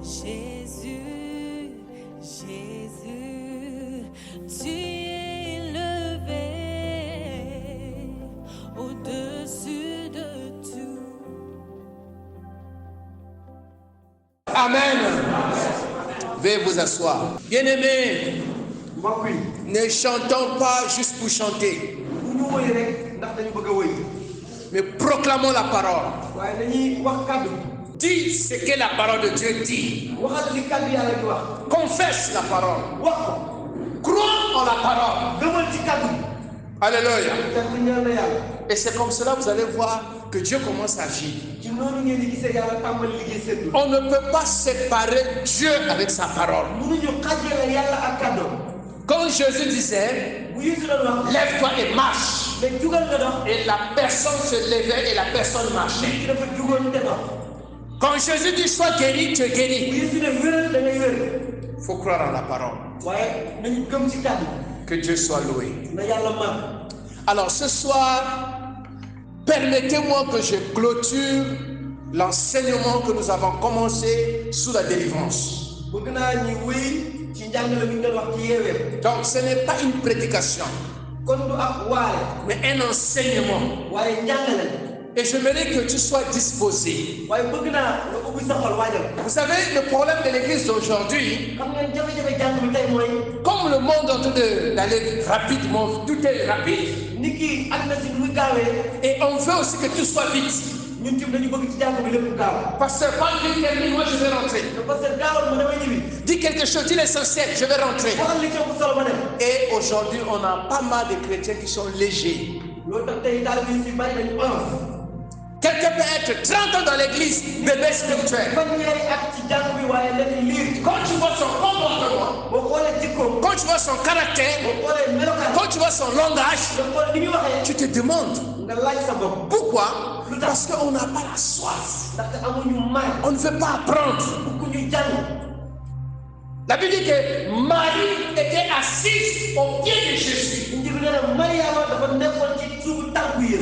Jésus, Jésus, tu es élevé au-dessus de tout. Amen. Veuillez vous asseoir. Bien-aimés, ne chantons pas juste pour chanter, mais proclamons la parole. Dis ce que la parole de Dieu dit. Confesse la parole. Crois en la parole. Alléluia. Et c'est comme cela vous allez voir que Dieu commence à agir. On ne peut pas séparer Dieu avec sa parole. Quand Jésus disait, lève-toi et marche, et la personne se levait et la personne marchait. Quand Jésus dit sois guéri, tu es guéri. Il faut croire en la parole. Que Dieu soit loué. Alors ce soir, permettez-moi que je clôture l'enseignement que nous avons commencé sous la délivrance. Donc ce n'est pas une prédication, mais un enseignement. Et j'aimerais que tu sois disposé. Vous savez, le problème de l'église d'aujourd'hui, comme le monde est en train d'aller rapidement, tout est rapide. Et on veut aussi que tout soit vite. Pasteur, quand il termine, moi je vais rentrer. Dis quelque chose, dis l'essentiel, je vais rentrer. Et aujourd'hui, on a pas mal de chrétiens qui sont légers. Quelqu'un peut être 30 ans dans l'église, bébé spirituel. Quand tu vois son comportement, quand tu vois son caractère, quand tu vois son langage, tu te demandes pourquoi? Parce qu'on n'a pas la soif. On ne veut pas apprendre. La Bible dit que Marie était assise au pied de Jésus.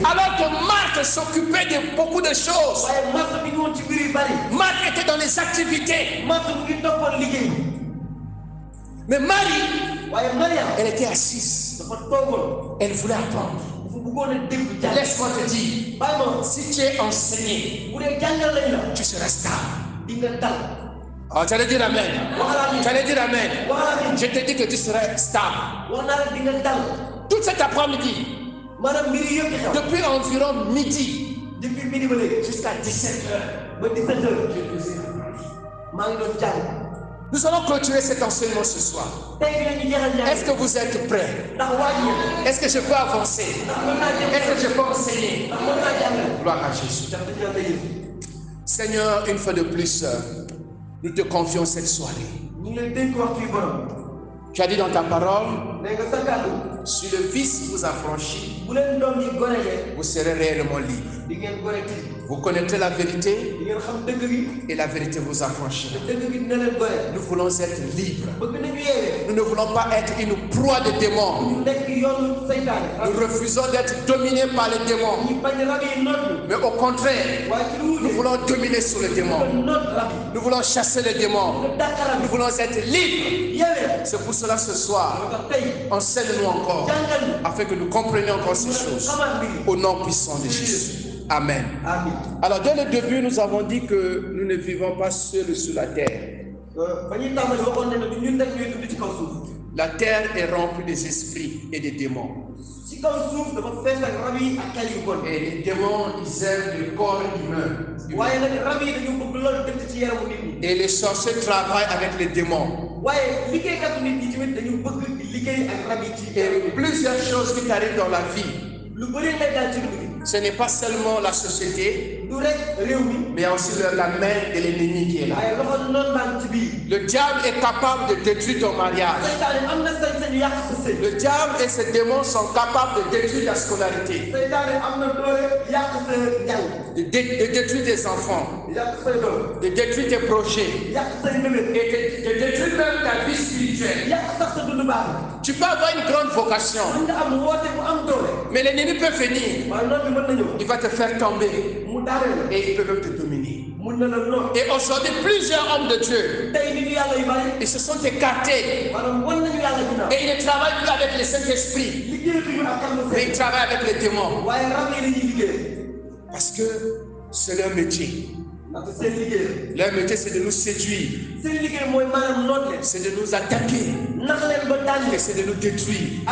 Alors que Marthe s'occupait de beaucoup de choses. Marthe était dans les activités. Mais Marie, elle était assise. Elle voulait apprendre. Laisse-moi te dire, si tu es enseigné, tu seras stable. Oh, tu allais dire amen. Tu allais dire amen. Je te dis que tu seras stable. Tout cet après-midi, depuis environ midi, jusqu'à 17h, nous allons clôturer cet enseignement ce soir. Est-ce que vous êtes prêts? Est-ce que je peux avancer? Est-ce que je peux enseigner? Gloire à Jésus. Seigneur, une fois de plus, nous te confions cette soirée. Tu as dit dans ta parole, si le vice vous affranchit, vous serez réellement libre. Vous connaîtrez la vérité et la vérité vous affranchira. Nous voulons être libres. Nous ne voulons pas être une proie de démons. Nous refusons d'être dominés par les démons. Mais au contraire, nous voulons dominer sur les démons. Nous voulons chasser les démons. Nous voulons être libres. C'est pour cela ce soir, enseigne-nous encore, afin que nous comprenions encore ces choses. Au nom puissant de Jésus. Amen. Alors dès le début, nous avons dit que nous ne vivons pas seuls sur la terre. La terre est remplie des esprits et des démons. Et les démons, ils aiment le corps humain. Et les sorciers travaillent avec les démons. Et plusieurs choses qui t'arrivent dans la vie, ce n'est pas seulement la société, mais aussi la main de l'ennemi qui est là. Le diable est capable de détruire ton mariage. Le diable et ses démons sont capables de détruire ta scolarité, de détruire tes enfants, de détruire tes projets, et de détruire même ta vie spirituelle. Tu peux avoir une grande vocation, mais l'ennemi peut venir. Il va te faire tomber et il peut même te dominer. Et aujourd'hui, plusieurs hommes de Dieu, ils se sont écartés. Et ils ne travaillent plus avec le Saint-Esprit, mais ils travaillent avec les démons. Parce que c'est leur métier. Leur métier, c'est de nous séduire, c'est de nous attaquer, et c'est de nous détruire.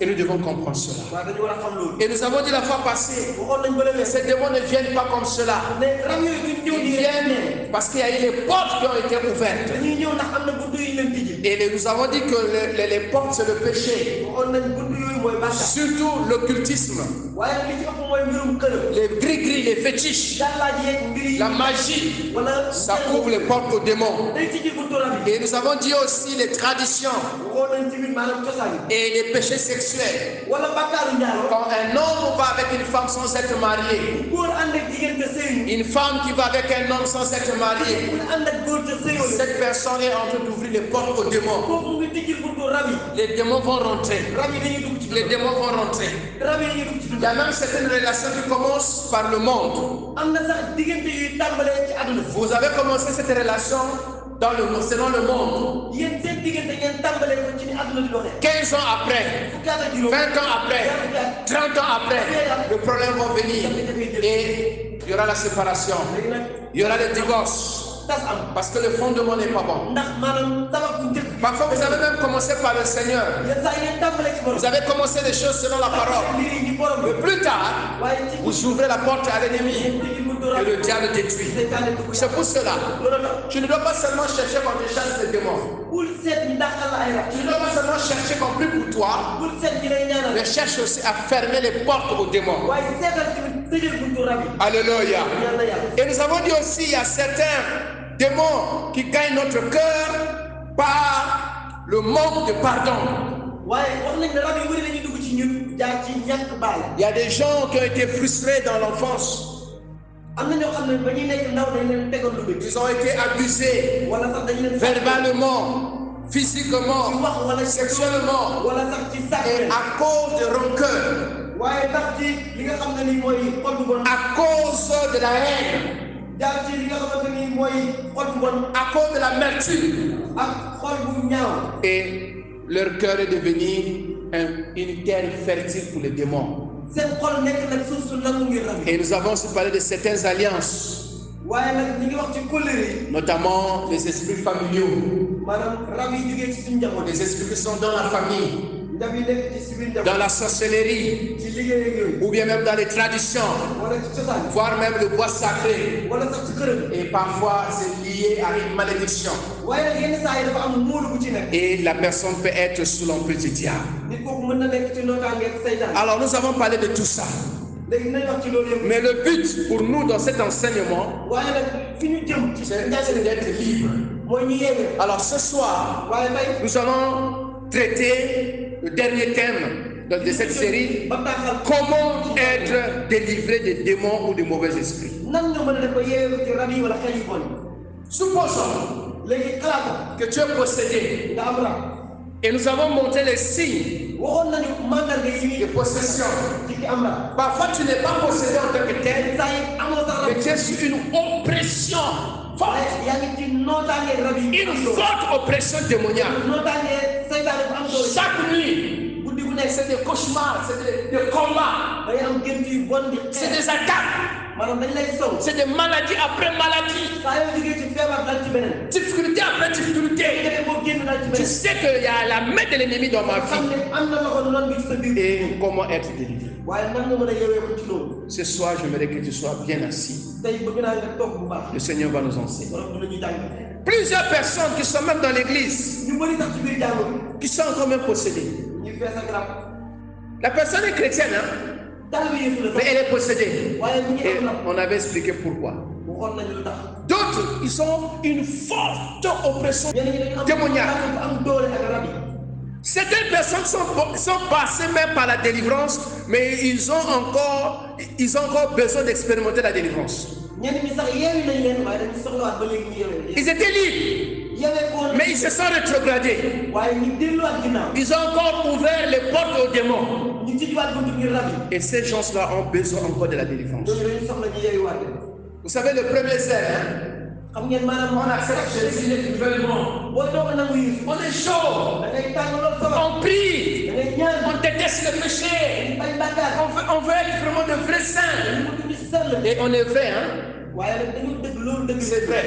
Et nous devons comprendre cela. Et nous avons dit la fois passée que ces démons ne viennent pas comme cela. Ils viennent parce qu'il y a eu les portes qui ont été ouvertes. Et nous avons dit que les portes, c'est le péché. Surtout l'occultisme, les gris-gris, les fétiches, la magie, ça ouvre les portes aux démons. Et nous avons dit aussi les traditions et les péchés sexuels. Quand un homme va avec une femme sans être marié, une femme qui va avec un homme sans être marié, cette personne est en train d'ouvrir les portes aux démons. Les démons vont rentrer. Les démons vont rentrer. Il y a même certaines relations qui commencent par le monde. Vous avez commencé cette relation selon le monde. 15 ans après, 20 ans après, 30 ans après, le problème va venir. Et il y aura la séparation. Il y aura le divorce. Parce que le fondement n'est pas bon. Parfois vous avez même commencé par le Seigneur. Vous avez commencé les choses selon la parole. Mais plus tard, vous ouvrez la porte à l'ennemi. Et le diable détruit. C'est pour cela. Tu ne dois pas seulement chercher quand tu chasses les démons. Tu ne dois pas seulement chercher qu'on prie pour toi. Mais cherche aussi à fermer les portes aux démons. Alléluia. Et nous avons dit aussi, il y a certains démons qui gagnent notre cœur par le manque de pardon. Il y a des gens qui ont été frustrés dans l'enfance. Ils ont été abusés verbalement, physiquement, sexuellement, et à cause de rancœur, à cause de la haine, à cause de l'amertume, et leur cœur est devenu une terre fertile pour les démons. Et nous avons aussi parlé de certaines alliances, notamment les esprits familiaux, les esprits qui sont dans la famille, dans la sorcellerie, ou bien même dans les traditions, voire même le bois sacré. Et parfois c'est lié à une malédiction. Et la personne peut être sous l'emprise du diable. Alors nous avons parlé de tout ça. Mais le but pour nous dans cet enseignement, c'est d'être libre. Alors ce soir, nous allons traiter le dernier thème de cette série: comment être délivré des démons ou des mauvais esprits. Supposons que tu es possédé. Et nous avons montré les signes de possession. Parfois tu n'es pas possédé en tant que tel, mais tu es sous une oppression forte. Une forte oppression démoniaque. Chaque nuit, c'est des cauchemars, c'est des combats, c'est des attaques, c'est des maladies après maladies, difficulté après difficulté. Tu sais qu'il y a la main de l'ennemi dans ma vie. Et comment être délivré? Ce soir, j'aimerais que tu sois bien assis. Le Seigneur va nous enseigner. Plusieurs personnes qui sont même dans l'église, qui sont encore même possédées. La personne est chrétienne, hein? Mais elle est possédée. Et on avait expliqué pourquoi. D'autres, ils ont une forte oppression démoniaque. Certaines personnes sont passées même par la délivrance, mais ils ont encore besoin d'expérimenter la délivrance. Ils étaient libres, mais ils se sont rétrogradés. Ils ont encore ouvert les portes aux démons. Et ces gens-là ont besoin encore de la délivrance. Vous savez, le premier zèle, hein? On accepte Jésus nouvellement. On est chaud. On prie. On déteste le péché. On veut être vraiment de vrais saints. Et on est vrai, hein? C'est vrai.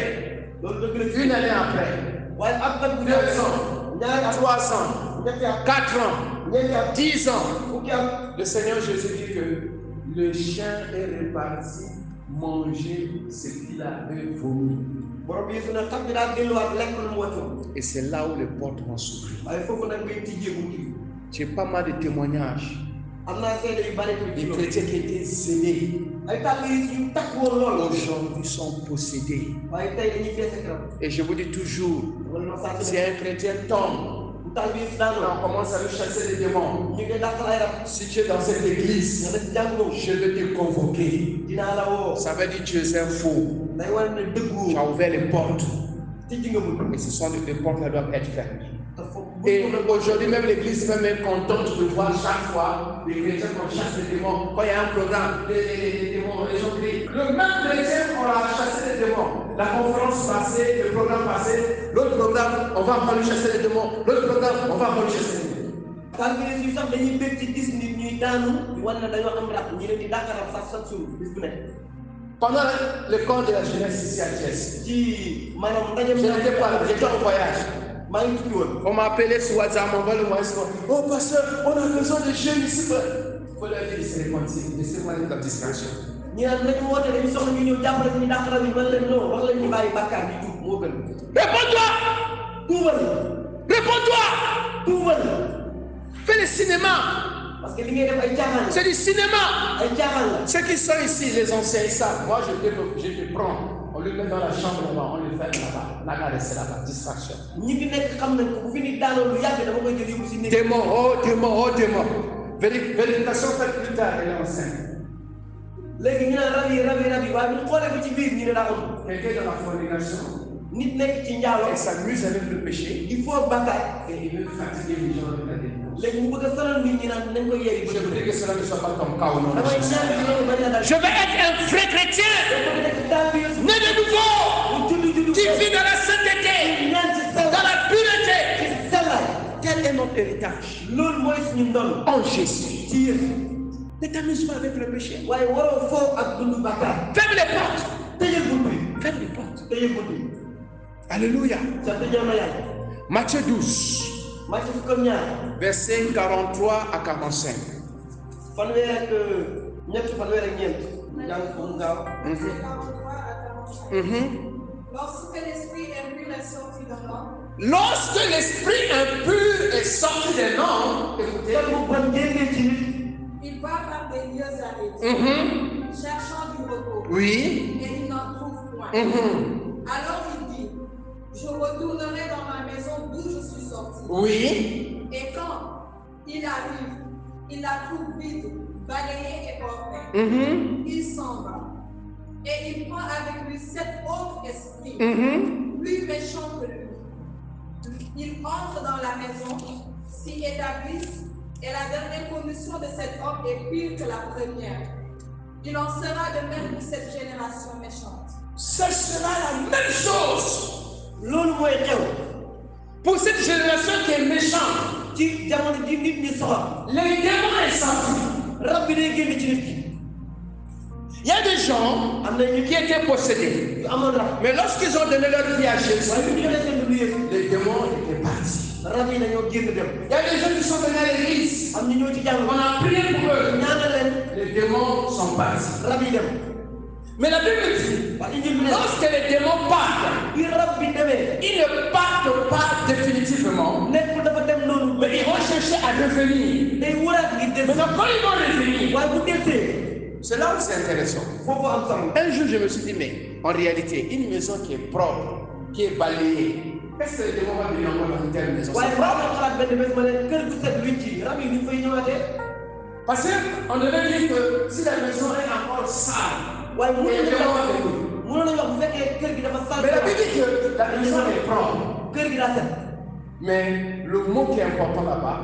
Une année après, 2 ans, 3 ans, 4 ans, 10 ans, le Seigneur Jésus dit que le chien est reparti manger ce qu'il avait vomi. Et c'est là où les portes vont s'ouvrir. J'ai pas mal de témoignages. Les chrétiens qui étaient zélés aujourd'hui sont possédés. Et je vous dis toujours, si un chrétien tombe, on commence à lui chasser les démons. Si tu es dans cette église, je vais te convoquer. Ça veut dire que tu es un faux. Tu as ouvert les portes. Et ce sont les portes qui doivent être fermées. Et aujourd'hui, même l'église est contente de voir chaque fois les chrétiens qu'on chasse les démons. Quand il y a un programme, les démons, les gens crient. Le même chrétien, on a chassé les démons. La conférence passée, le programme passé, l'autre programme, on va encore lui chasser les démons. L'autre programme, on va encore lui chasser les démons. Pendant le camp de la jeunesse ici à Thiès, je n'étais pas là, j'étais en voyage. On m'a appelé sur WhatsApp, on va le voir. Oh pasteur, on a besoin de jeunes ici. Il faut leur dire de se repentir, laissez-moi la distraction. Réponds-toi! Réponds-toi! Fais le cinéma! C'est du cinéma! Ceux qui sont ici, les anciens, ils savent. Moi, je te prends. On le met dans la chambre là-bas, on le fait là-bas. La rester là-bas, distraction. Démon, oh démon, oh démon. Vérification faite plus tard, elle est enceinte. Quelqu'un dans la fornication, elle s'amuse avec le péché. Il faut batailler. Et il veut fatiguer les gens avec la délivrance. Je voudrais que cela ne soit pas ton cas au nom de Jésus. Je vais être un vrai chrétien, né de nouveau, qui vit dans la sainteté, dans la pureté. Quel est notre héritage? En Jésus. Ne t'amuse pas avec le péché. Ferme les portes. Ferme les portes. Alléluia. Matthieu 12. Versets 43 à 45. Lorsque l'esprit impur est sorti d'un homme, lorsque l'esprit impur est sorti d'un homme, il va par des lieux arides, cherchant du repos. Oui. Et il n'en trouve point. Alors il dit, je retournerai dans ma maison d'où je suis sorti. Oui. Et quand il arrive, il la trouve vide, balayée et ordonnée. Il s'en va. Et il prend avec lui 7 autres esprits, plus méchants que lui. Il entre dans la maison, s'y établissent, et la dernière commission de cet homme est pire que la première. Il en sera de même pour cette génération méchante. Ce sera la même chose pour cette génération qui est méchante. Les démons sont sortis. Il y a des gens qui étaient possédés. Mais lorsqu'ils ont donné leur vie à Jésus, les démons étaient partis. Il y a des gens qui sont venus à l'église. On a prié pour eux. Les démons sont partis. Mais la Bible dit, lorsque les démons partent, ils ne partent pas définitivement, mais ils vont chercher à revenir. Maintenant, quand ils vont revenir, c'est là où c'est intéressant. Un jour, je me suis dit, mais en réalité, une maison qui est propre, qui est balayée, qu'est-ce que les démons vont venir encore dans une telle maison? Parce qu'on devait dire que si la maison est encore sale, les démons vont venir. Mais la Bible dit que la maison est propre. Mais le mot qui est important là-bas,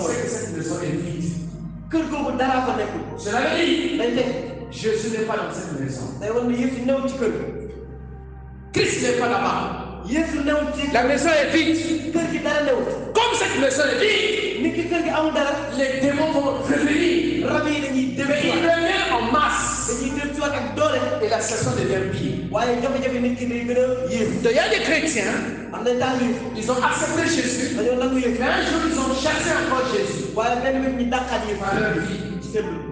c'est que cette maison est vide. Cela veut dire Jésus n'est pas dans cette maison. day wan ne Yeesu new ci kër. Christ n'est pas là-bas. Yeesu new ci La maison est vide. kër gi dara newut. Comme cette maison est vide, nit ki kër gi amul dara. les démons vont revenir. rab yi dañuy Mais demee ils reviennent en masse. dañuy dem ci ak doole. Et la situation devient pire. waaye jafe-jafe nit ki day gën a yéem. Il y a des chrétiens, am na taal yu ils ont accepté Jésus. dañoo nangu Yeesu. Mais un jour, ils ont chassé encore Jésus. waaye benn bés ñu dàqaat Yeesu Par leur vie. ci seen dund.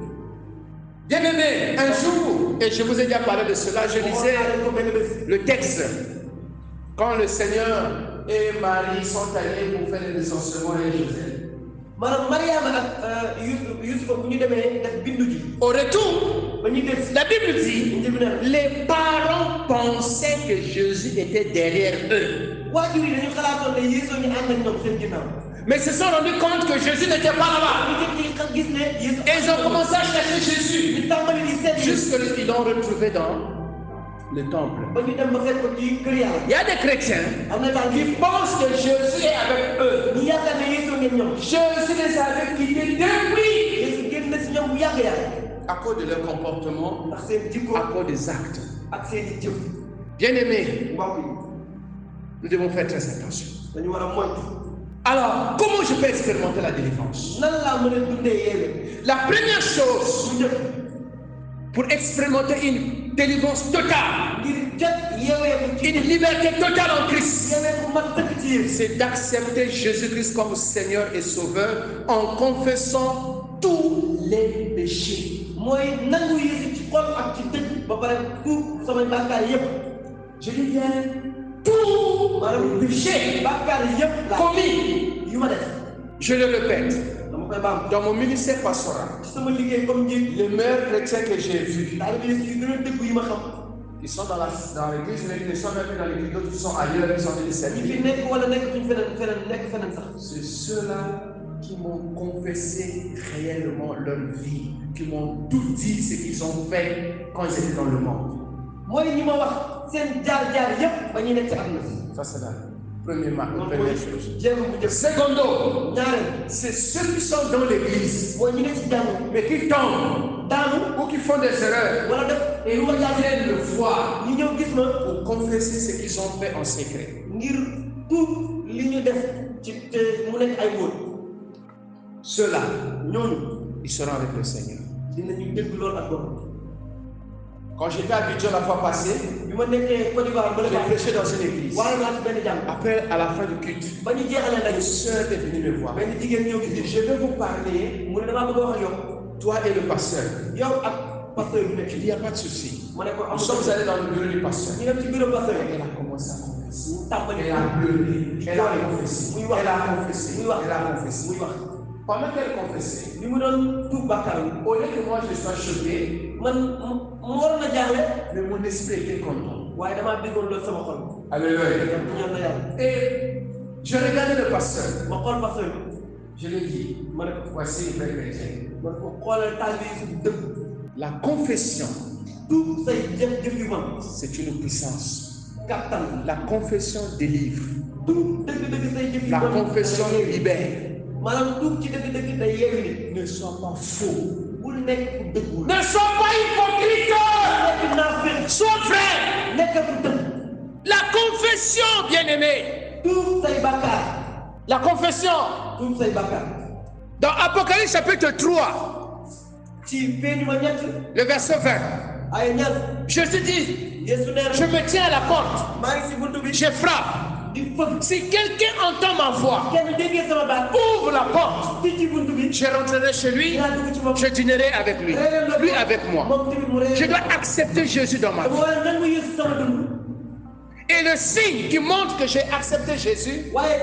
Bien-aimé, un jour, et je vous ai déjà parlé de cela, je lisais ko benn bés. le texte. Quand le Seigneur et Marie sont allés pour faire le licenciement à Joseph. maanaam Mariama ak Yusufa bu ñu demee def bindu ji. Au retour, ba ñu def la Bible dit, ñu ne les parents pensaient que Jésus était derrière eux. waajur yi dañu xalaatoon ne Yeesu ñu ànd ak ñoom seen ginnaaw. Mais ils se sont rendus compte que Jésus n'était pas là-bas. ñu gis ne Yeesu. Et ils ont commencé à chercher Jésus. ñu tàmbali di seet Yeesu. Jusqu'ils l'ont retrouvé dans le temple. ba ñu dem ba fekk ko ci kër Yàlla. Il y a des chrétiens am na taal qui bi pensent que Jésus est avec eux. ñu yaakaar ne Yeesu ngeen ñoom. Jésus les avait quittés depuis. Yeesu génn na si ñoom bu yàgg yàgg. À cause de leur comportement, ndax seen jikko à cause des actes. ak seen i jëf. Bien-aimés, mbokk yi nous devons faire très attention. dañu war a moytu. Alors, comment je peux expérimenter la délivrance? nan laa mën a dundee yeewee. La première chose bu njëkk pour expérimenter une délivrance totale, ngir jot yeewee ci une liberté totale en Christ, yeewee bu mat dëkk ci Yeesu. c'est d'accepter Jésus-Christ comme Seigneur et Sauveur en confessant tous les péchés. mooy nangu Yeesu ci xol ak ci dëkk ba pare tuub samay bàkkaar yépp. Je dis bien tous maanaam les péchés bàkkaar yépp la commis. yu ma def. Je le répète, dama koy baam. dans mon ministère pastoral, ci sama liggéey comme njiit. les meilleurs chrétiens que j'ai vus, taalibe Yeesu yu gën a dëgg yi ma xam. ils sont dans l'église, mais ils ne sont même plus dans l'église, d'autres sont ailleurs, ils sont venus ñi fi servir. nekk wala nekk suñ feneen sax. C'est ceux-là qui m'ont confessé réellement leur vie, qui m'ont tout dit ce qu'ils ont fait quand ils étaient dans le monde. mooy ñi ma wax seen jaar-jaar yépp ba ñuy nekk ci àdduna si. Ça, c'est la première chose. jéem bu njëkk. Secondo, ñaareel c'est ceux qui sont dans l'église, mooy ñi nekk ci jàmm mais qui tombent daanu ou qui font des erreurs wala def et lu où ma ils jaar viennent le voir ñu ñëw gis ma pour confesser ce qu'ils ont fait en secret. ngir tuub li ñu def ci te mu nekk ay wóor. Ceux-là, ñooñu ils seront avec le Seigneur. dinañu dégg loolu ak borom. Quand j'étais à Abidjan la fois passée, bi ma nekkee Côte d'Ivoire ba la j'ai baax prêché dans une église. waaye naa ci benn jàmm. Après, à la fin du culte, ba ñu jeexalee une ndaje sœur est venue me voir. benn jigéen ñëw Elle gis dit, je vais vous parler, mu ne damaa bëgg a wax ak yow. toi et le pasteur. yow ak pasteur bi nekk Il dit, il n'y a pas de souci. ma ne ko Nous amul sommes allés dans le bureau du pasteur. ñu dem ci bureau pasteur Elle a commencé à confesser. mu tàmbali Elle a pleuré. Elle a confessé. muy wax Elle a confessé. muy wax Elle a confessé. muy wax. Pendant qu'elle confessait, bi mu doon tuub bàkkaar bi au lieu que moi je sois choqué, man mu waroon a jaaxle mais mon esprit était content. waaye damaa déggoon loolu sama xol. Alléluia. ñaan na yàlla. Et je regardais le pasteur. ma xool pasteur bi Je lui ai dit, ma ne ko voici une vraie chrétienne. ma ne ko xoolal taal bi su dëgg La confession, tuub say jëf yu man c'est une puissance. kattan La confession délivre. tuub dëgg say jëf yu La man confession libère. maanaam tuub ci dëgg day yeewi nit. Ne sois pas faux. bul nekk ku dëggul. Ne sois pas hypocrite. nekk naa fen. Sois vrai. nekk ku dëgg. La confession, bien-aimé. tuub say bàkkaar. La confession. tuub say bàkkaar. Dans Apocalypse chapitre 3, ci feeñu ma ñett. le verset 20. ay ñett. Jésus dit, Yeesu nee na. je me tiens à la porte. maa ngi si buntu bi. Je frappe. di fëgg. Si quelqu'un entend ma voix, kenn déggee sama baat. ouvre la porte. di ci buntu bi. Je rentrerai chez lui. dinaa dugg ci moom. Je dînerai avec lui. Lui avec moi. moom tamit mu réer. Je dois accepter Jésus dans ma dama vie. war a nangu Yeesu sama dund. Et le signe qui montre que j'ai accepté Jésus, waaye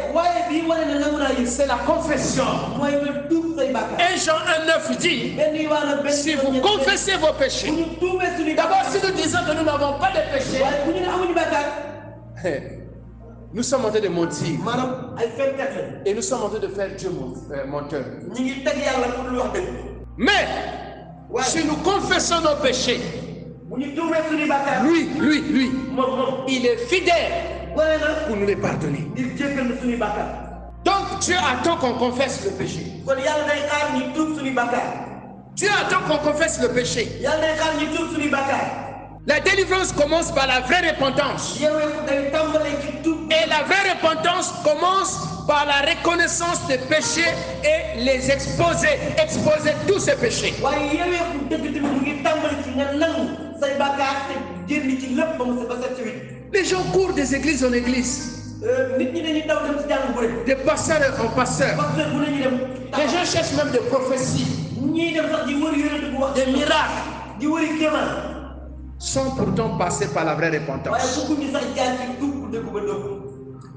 bii wane na nangu naa Yeesu. c'est la confession. mooy nga tuub say bàkkaar. 1 Jean 1,9 dit, benn Yowaana benn. si vous confessez vos péchés, bu ñu tuubee suñu d'abord bàkkaar. si nous disons que nous n'avons pas de péché, waaye bu ñu ne amuñu bàkkaar. nous sommes en train de mentir. maanaam ay fenkat lañ. Et nous sommes en train de faire Dieu menteur. ñu ngi teg yàlla pour lu wax dëgg. Mais, waaye si nous confessons nos péchés, bu ñu tuubee suñu bàkkaar. lui, moom il est fidèle wane na pour nous les pardonner. ngir jéggal na suñuy bàkkaar. Donc Dieu attend qu'on confesse le péché. kon yàlla day xaar ñu tuub suñu bàkkaar. Dieu attend qu'on confesse le péché. La délivrance commence par la vraie repentance. Et la vraie repentance commence par la reconnaissance des péchés et les exposer. Exposer tous ces péchés. Les gens courent des églises en églises. Des pasteurs en pasteurs. Les gens cherchent même des prophéties, des miracles, sans pourtant passer par la vraie repentance.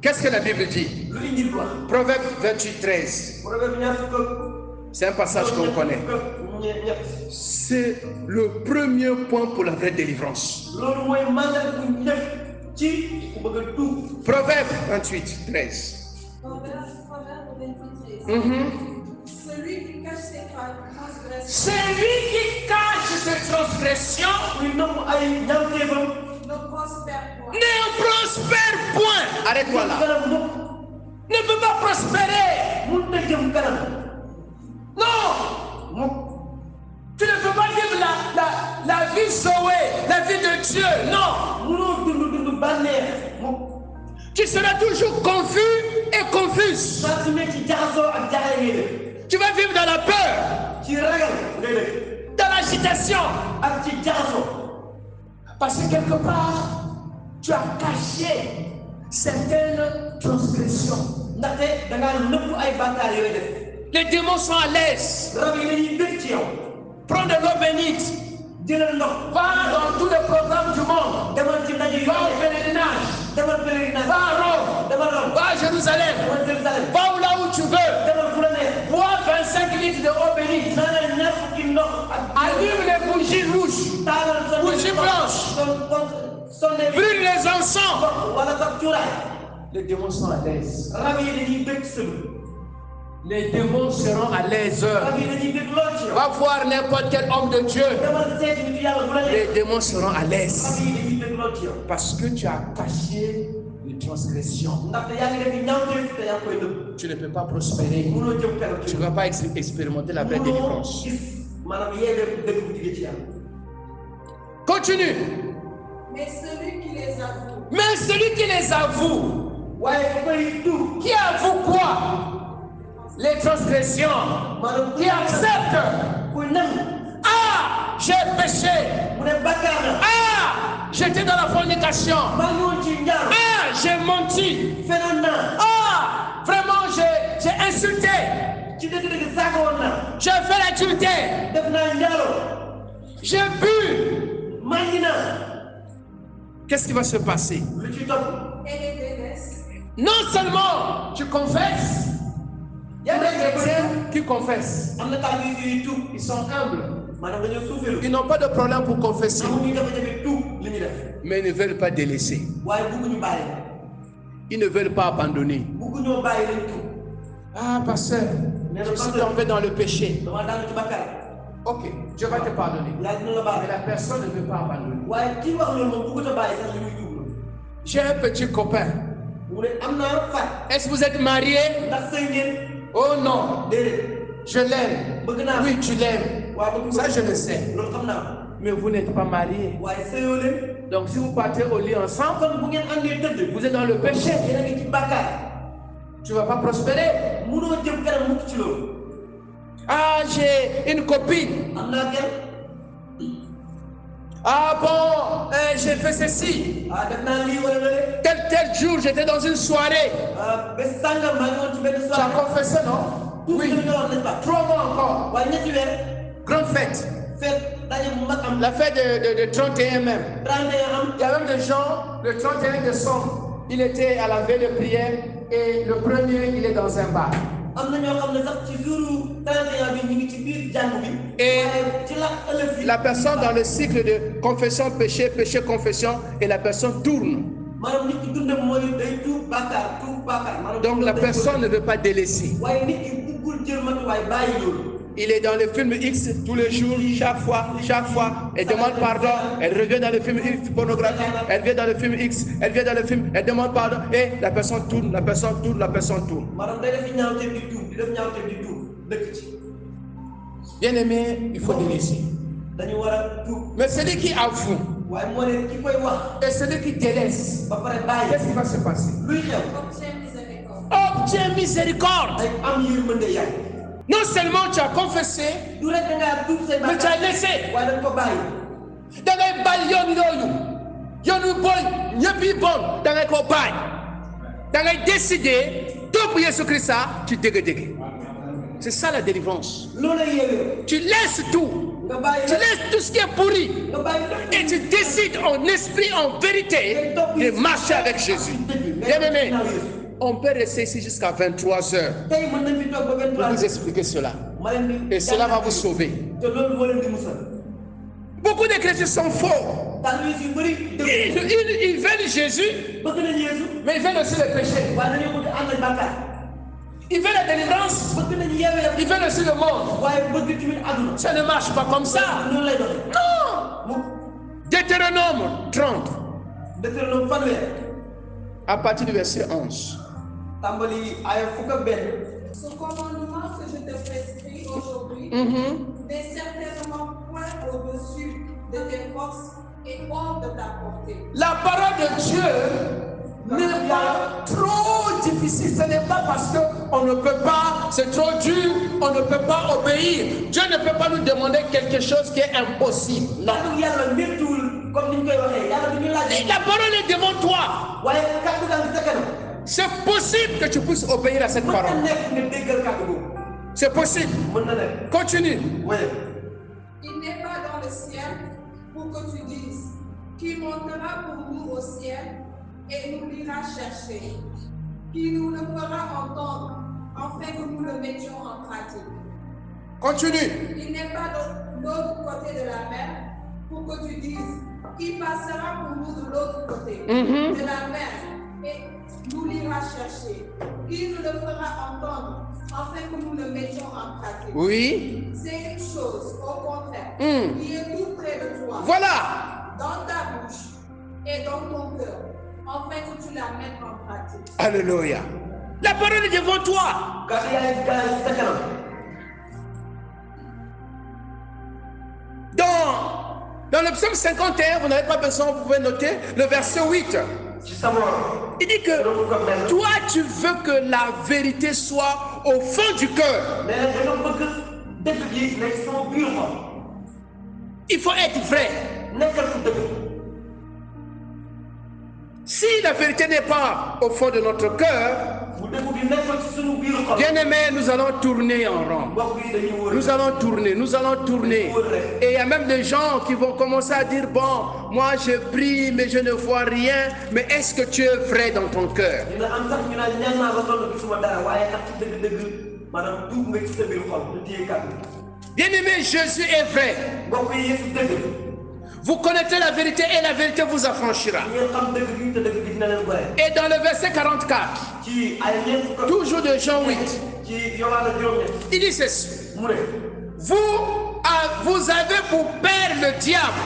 Qu'est-ce que la Bible dit? Proverbe 28, 13. C'est un passage qu'on connaît. C'est le premier point pour la vraie délivrance. Proverbe 28, 13. Celui qui cache ses transgressions Celui qui cache ses transgressions ne prospère point. ne prospère point. Arrête-toi là. Ne peut pas prospérer. Non. Tu ne peux pas vivre la vie sauvée, la vie de Dieu. Non. Tu seras toujours confus et confuse. Tu vas vivre dans la peur, dans l'agitation. Parce que quelque part, tu as caché certaines transgressions. Les démons sont à l'aise. Prends de l'eau bénite. Va dans tous les programmes du monde. Va au pèlerinage. Va à Rome. Va à Jérusalem. Va là où tu veux. Bois 25 litres de eau bénite. Allume les bougies rouges. Bougies blanches. Brûle les encens. Les démons sont à l'aise. Les démons seront à l'aise. Va voir n'importe quel homme de Dieu. Les démons seront à l'aise. Parce que tu as caché les transgressions. Tu ne peux pas prospérer. Tu ne vas pas expérimenter la vraie délivrance. Continue. Mais celui qui les avoue. Mais celui qui les avoue. Qui avoue quoi? Les transgressions. Qui accepte. Ah, j'ai péché. Ah, j'étais dans la fornication. Ah, j'ai menti. Ah, vraiment, j'ai insulté. J'ai fait l'adultère. J'ai bu. Qu'est-ce qui va se passer? Non seulement tu confesses. Il y a des chrétiens qui confessent. Ils sont humbles. Ils n'ont pas de problème pour confesser. Mais ils ne veulent pas délaisser. Ils ne veulent pas abandonner. Ah, pasteur, je suis tombé dans le péché. Ok, Dieu va te pardonner. Mais la personne ne veut pas abandonner. J'ai un petit copain. Est-ce que vous êtes marié? Oh non. Je l'aime. Oui, tu l'aimes. Ça, je le sais. Mais vous n'êtes pas marié. Donc, si vous partez au lit ensemble, vous êtes dans le péché. Tu ne vas pas prospérer. Ah, j'ai une copine. Ah bon, j'ai fait ceci. Tel jour, j'étais dans une soirée. Tu as confessé, non? Oui. 3 mois encore. Grande fête. La fête de 31 même. Il y a même des gens, le 31 décembre, il était à la veille de prière et le premier, il est dans un bar. Et la personne dans le cycle de confession, péché, péché, confession, et la personne tourne. Donc la personne ne veut pas délaisser. Il est dans le film X tous les jours, chaque fois, elle demande pardon, elle revient dans le film X pornographique, elle vient dans le film X, elle vient dans le film, elle demande pardon, et la personne tourne, la personne tourne, la personne tourne. Il Bien-aimé, il faut délaisser. dañu war a tuub Mais celui qui avoue waaye moo ne ki koy wax et celui qui délaisse, ba pare bàyyi qu'est-ce qui va se passer? luy xew Obtiens miséricorde. Obtiens miséricorde. day am yërmande yàlla Non seulement tu as confessé, du rek da ngaa tuub say mais tu as bàkkaar laissé. waaye dañ ko bàyyi Da ngay bàyyi yoon yooyu. Yoon yu bon, ñëpp yi bon, da ngay ko bàyyi. Da ngay décider, topp Jésus Christ, tu dégg. C'est ça la délivrance. loolu la yeewee Tu laisses tout. nga bàyyi Tu laisses tout ce qui est pourri. nga bàyyi lépp Et tu décides en esprit, en vérité, de marcher avec Jésus. Bien-aimé, on peut rester ici jusqu'à 23 heures tey mën nañ fi toog ba pour vous expliquer cela. ma leen di Et cela va vous sauver. te loolu moo leen di musal Beaucoup de chrétiens sont faux. taalibe yu bëri dëgg Ils veulent Jésus, bëgg nañ Yeesu mais ils veulent aussi le péché. waaye dañoo bëgg ànd ak bàkkaar Ils veulent la délivrance, bëgg nañ yeewee ils veulent aussi le monde. waaye bëgg tamit àdduna Ça ne marche pas comme ça. noonu lay doxee Non. mu Deutéronome 30, Deutéronome fanweer à partir du verset 11. tàmbali aaya fukk ak benn Ce commandement que je te prescris aujourd'hui n'est certainement point au-dessus de tes forces et hors de ta portée. La parole de Dieu n'est pas trop difficile. Ce n'est pas parce qu'on ne peut pas, c'est trop dur, on ne peut pas obéir. Dieu ne peut pas nous demander quelque chose qui est impossible. Non. kàddu yàlla méttiwul comme ni ñu koy waxee yàlla du ñu laaj La parole est devant toi. waaye kàddu gaa ngi sa kanam C'est possible que tu puisses obéir à cette mën na parole. nekk nga déggal kàddu boobu C'est possible. mën na nekk Continue. waaye Il n'est pas dans le ciel pour que tu dises qui montera pour nous au ciel et nous l'ira chercher, qui nous le fera entendre afin que nous le mettions en pratique. Continue. Il n'est pas de l'autre côté de la mer pour que tu dises qui passera pour nous de l'autre côté de la mer et nous l'ira chercher, qui nous le fera entendre afin que nous le mettions en pratique. Oui. C'est une chose, au contraire, Mm. qui est tout près de toi, Voilà. dans ta bouche et dans ton cœur, afin que tu la mettes en pratique. Alléluia. La parole est devant toi. kàddu yaa ngi gaa ngi sa kanam Dans le psaume 51, vous n'avez pas besoin, vous pouvez noter le verset 8. ci sa morom Il dit que toi, tu veux que la vérité soit au fond du cœur. mais nag da nga bëgg dëgg gi nekk sama biir xol Il faut être vrai. nekkal fu dëgg Si la vérité n'est pas au fond de notre cœur, bu dëgg gi nekkal ci sunu biir xol bien aimé, nous allons tourner en rond. mbokk yi dañuy wër Nous allons tourner. Et il y a même des gens qui vont commencer à dire, bon, moi je prie, mais je ne vois rien. Mais est-ce que tu es vrai dans ton cœur? dina am sax ñu naan ñaan naa ba sonn gisuma dara waaye ndax ci dëgg-dëgg maanaam tuub nga ci sa biir xol lu téye kàddu Bien aimé, Jésus est vrai. mbokk yi Yeesu dëgg Vous connaîtrez la vérité et la vérité vous affranchira. ngeen xam dëgg gi te dëgg gi dina leen gore Et dans le verset 44, ci ay ñeent fukk toujours de Jean 8, ci Yowaana juróom-ñett il dit ceci. mu ne Vous avez pour père le diable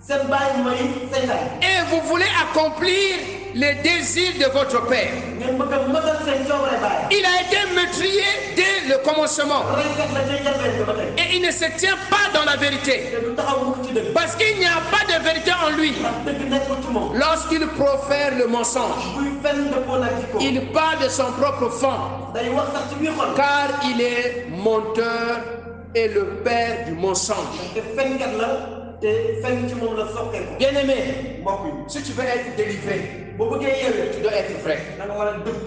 seen bàyyi mooy seytaan et vous voulez accomplir les désirs de votre père. ngeen bëgg a mëtal seen coobare bàyyi Il a été meurtrier dès le commencement reykat la ca njëlbeen bi ba tey et il ne se tient pas dans la vérité te du taxaw mukk ci dëgg parce qu'il n'y a pas de vérité en lui. ndax dëgg nekkul ci moom Lorsqu'il profère le mensonge, buy fenn dëppoo nag jikko il parle de son propre fond day wax sax ci biir xol car il est menteur et le père du mensonge. te fenkat la te fenn ci moom la sokkee ko Bien-aimé, mbokk yi si tu veux être délivré, boo bëggee yeewee tu dois être vrai. da nga war a dëgg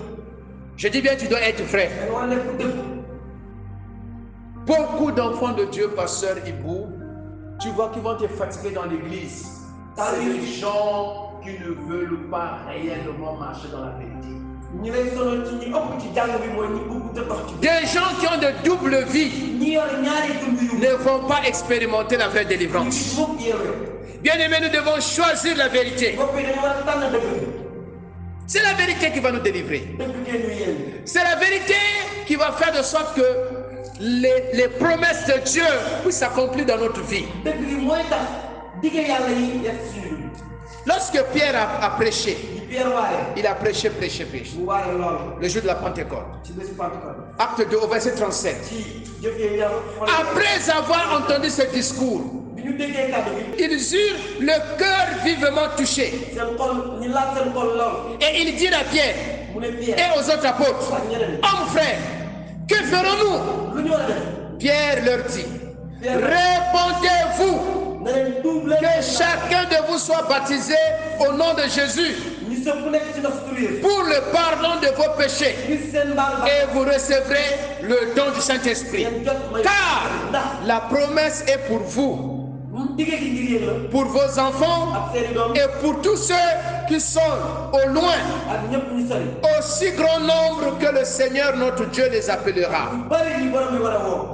Je dis bien, tu dois être vrai. da nga war a nekk dëgg Beaucoup d'enfants de Dieu, pasteur Ibou, tu vois qu'ils vont te fatiguer dans l'église. C'est des gens qui ne veulent pas réellement marcher dans la vérité. ñi lay sonal ci ñi ëpp ci jàng bi mooy ñi bëgg te dox ci Des gens qui ont de double vie ñi yor ñaari dund yu ne vont pas expérimenter la vraie délivrance. mukk yeewee Bien-aimés, nous devons choisir la vérité. mbokk yi dañu war a tànn dëgg C'est la vérité qui va nous délivrer. dëgg ngeen ñu yeewee C'est la vérité qui va faire de sorte que les promesses de Dieu puissent s'accomplir dans notre vie. dëgg gi mooy tax dige yàlla yi def suñu dund Lorsque Pierre a prêché, Il a prêché. Le jour de la Pentecôte. Acte 2 au verset 37. Après avoir entendu ce discours, ils eurent le cœur vivement touché. Et il dit à Pierre et aux autres apôtres, hommes frères, que ferons-nous? Pierre leur dit, répondez-vous que chacun de vous soit baptisé au nom de Jésus pour le pardon de vos péchés et vous recevrez le don du Saint-Esprit. Car la promesse est pour vous, pour vos enfants et pour tous ceux qui sont au loin, aussi grand nombre que le Seigneur notre Dieu les appellera.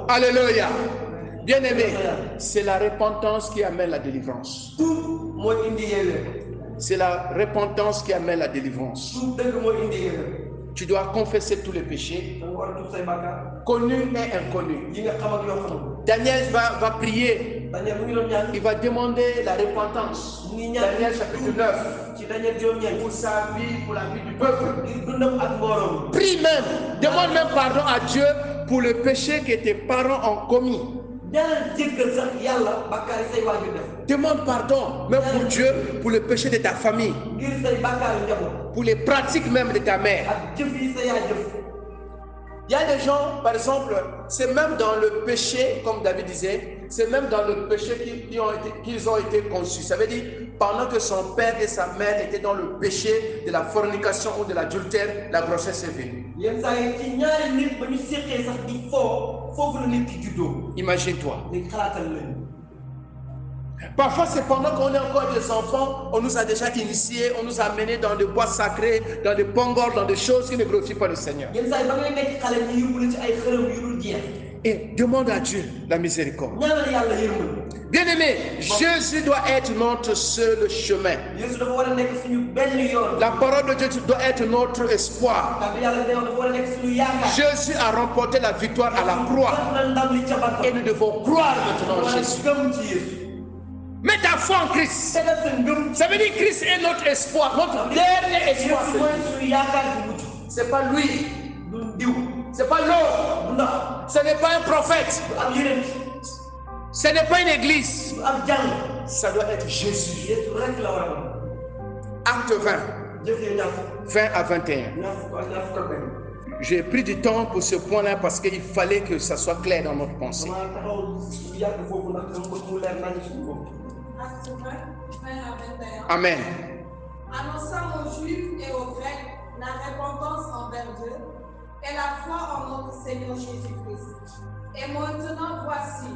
Alléluia. Bien-aimé, c'est la repentance qui amène la délivrance. C'est la repentance qui amène la délivrance. Tu dois confesser tous les péchés, connus et inconnus. Daniel va prier. Il va demander la repentance. Daniel chapitre 9. Pour sa vie, pour la vie du peuple. Prie même, demande même pardon à Dieu pour le péché que tes parents ont commis. Demande pardon même pour Dieu pour le péché de ta famille, pour les pratiques même de ta mère. Il y a des gens, par exemple, c'est même dans le péché, comme David disait, c'est même dans le péché qu'ils ont été conçus. Ça veut dire, pendant que son père et sa mère étaient dans le péché de la fornication ou de l'adultère, la grossesse est venue. Imagine-toi. Parfois, c'est pendant qu'on est encore des enfants, on nous a déjà initiés, on nous a menés dans des bois sacrés, dans des pongors, dans des choses qui ne glorifient pas le Seigneur. Et demande à Dieu la miséricorde. Bien-aimé, Jésus doit être notre seul chemin. La parole de Dieu doit être notre espoir. Jésus a remporté la victoire à la croix. Et nous devons croire maintenant en Jésus. Mets ta foi en Christ. Ça veut dire que Christ est notre espoir, notre dernier espoir. C'est pas lui. C'est pas l'autre. Ce n'est pas un prophète. Ce n'est pas une église. Ça doit être Jésus. Acte 20. 20 à 21. J'ai pris du temps pour ce point-là parce qu'il fallait que ça soit clair dans notre pensée. Acte 20, 20 à 21. Amen. Annonçant aux Juifs et aux Grecs la repentance envers Dieu et la foi en notre Seigneur Jésus-Christ. Et maintenant, voici,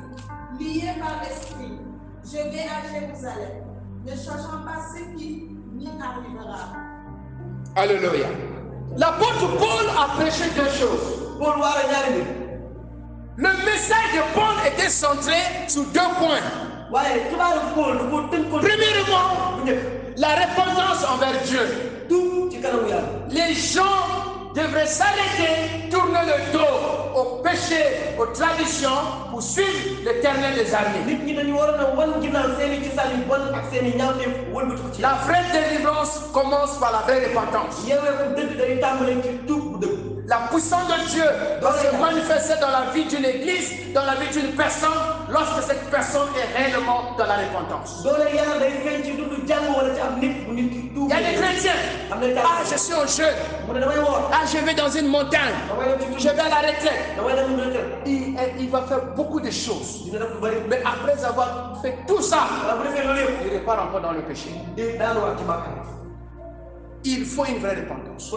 lié par l'Esprit, je vais à Jérusalem, ne cherchant pas ce qui m'y arrivera. Alléluia. L'apôtre Paul a prêché deux choses. Le message de Paul était centré sur deux points. Premièrement, la repentance envers Dieu. Les gens devraient s'arrêter, tourner le dos au péché, aux traditions, pour suivre l'Éternel des armées. La vraie délivrance commence par la vraie repentance. La puissance de Dieu doit se manifester dans la vie d'une église, dans la vie d'une personne, lorsque cette personne est réellement dans la repentance. Il y a des chrétiens. Ah, je suis un jeune. Ah, je vais dans une montagne. Je vais à la retraite. Il va faire beaucoup de choses. Mais après avoir fait tout ça, il repart encore dans le péché. Il faut une vraie repentance.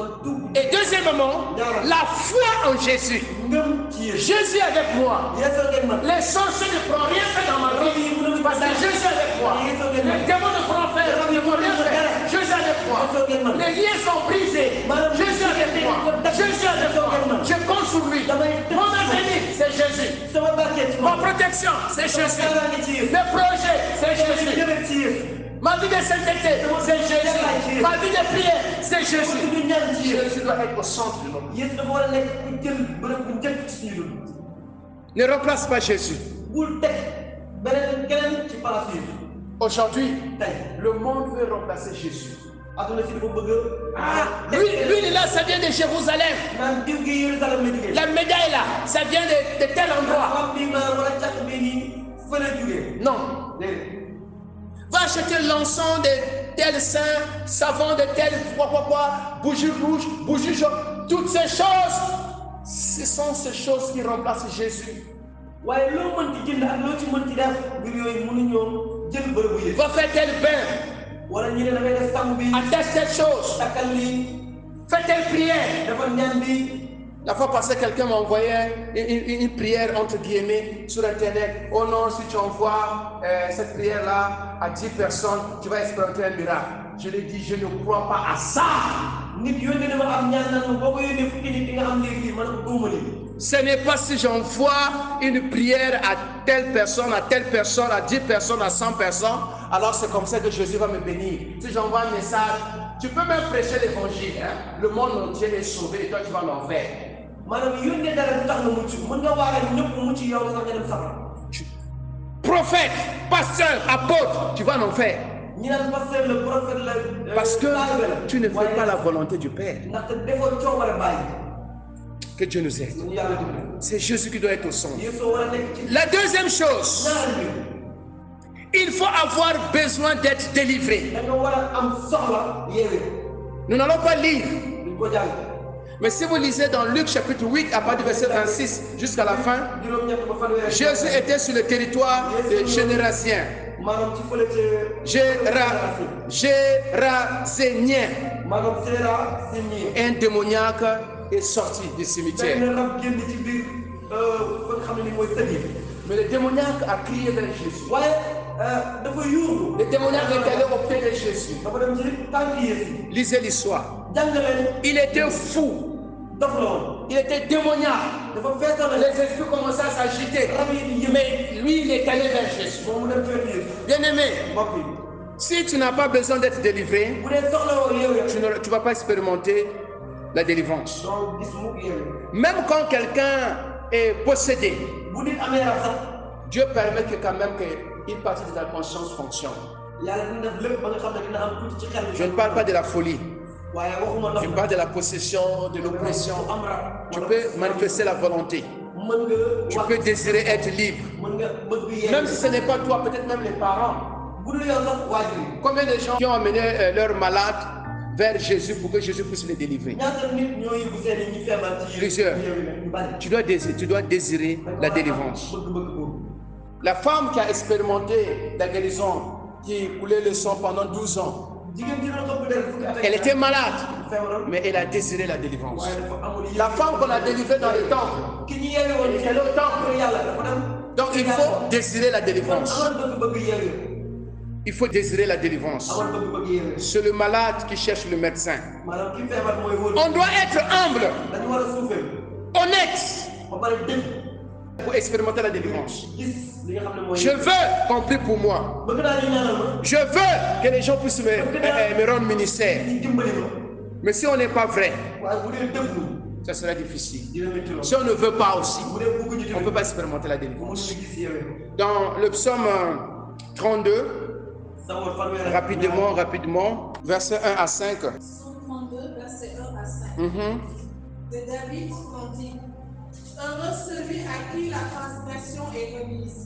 Et deuxièmement, la foi en Jésus. Jésus est avec moi. Les sorciers ne prennent rien faire dans ma vie parce que Jésus est avec moi. Les démons ne prennent rien faire. Jésus est avec moi. Les liens sont brisés. Jésus est avec moi. Jésus est avec moi. Je compte sur lui. Mon avenir, c'est Jésus. Ma protection, c'est Jésus. Mes projets, c'est Jésus. Ma vie de sainteté, c'est Jésus. Ma vie de prière, c'est Jésus. Jésus doit être au centre de notre vie. Ne remplace pas Jésus. Aujourd'hui, le monde veut remplacer Jésus. Lui là, ça vient de Jérusalem. La médaille là, ça vient de tel endroit. Non. Va acheter l'encens de tel saint, savon de tel bougie rouge, bougie jaune. Toutes ces choses, ce sont ces choses qui remplacent Jésus. Va faire tel bain. Attache telle chose. Fais telle prière. La fois passée, quelqu'un m'a envoyé une prière entre guillemets sur internet. Oh non, si tu envoies cette prière-là à 10 personnes, tu vas expérimenter un miracle. Je lui ai dit, je ne crois pas à ça. Ce n'est pas si j'envoie une prière à telle personne, à 10 personnes, à 100 personnes, alors c'est comme ça que Jésus va me bénir. Si j'envoie un message, tu peux même prêcher l'évangile. Hein? Le monde entier est sauvé et toi tu vas en enfer. Prophète, pasteur, apôtre, tu vas en enfer. Parce que tu ne fais pas la volonté du Père. Que Dieu nous aide. C'est Jésus qui doit être au centre. La deuxième chose, il faut avoir besoin d'être délivré. Nous n'allons pas lire. Mais si vous lisez dans Luc chapitre 8, à partir du verset 26 jusqu'à la fin, Jésus était sur le territoire des Généraziens. Géraséniens. Un démoniaque est sorti du cimetière. Mais le démoniaque a crié vers Jésus. Le démoniaque est allé au pied de Jésus. Lisez l'histoire. Il était fou. Il était démoniaque. Les esprits commençaient à s'agiter. Mais lui, il est allé vers Jésus. Bien-aimé, si tu n'as pas besoin d'être délivré, tu ne vas pas expérimenter la délivrance. Même quand quelqu'un est possédé, Dieu permet que quand même qu'une partie de ta conscience fonctionne. Je ne parle pas de la folie. Je parle de la possession, de l'oppression. Tu peux manifester la volonté. Tu peux désirer être libre. Même si ce n'est pas toi, peut-être même les parents. Combien de gens qui ont amené leurs malades vers Jésus pour que Jésus puisse les délivrer? Plusieurs. Tu dois désirer la délivrance. La femme qui a expérimenté la guérison, qui coulait le sang pendant 12 ans, elle était malade, mais elle a désiré la délivrance. La femme qu'on a délivrée dans le temple, elle est au temple. Donc il faut désirer la délivrance. Il faut désirer la délivrance. C'est le malade qui cherche le médecin. On doit être humble, honnête pour expérimenter la délivrance. Je veux qu'on prie pour moi. Je veux que les gens puissent me rendre ministère. Mais si on n'est pas vrai, ça sera difficile. Si on ne veut pas aussi, on ne peut pas expérimenter la délivrance. Dans le psaume 32, rapidement, verset 1 à 5. Psaume 32, verset 1 à 5. De David, on dit: heureux celui à qui la transgression est remise,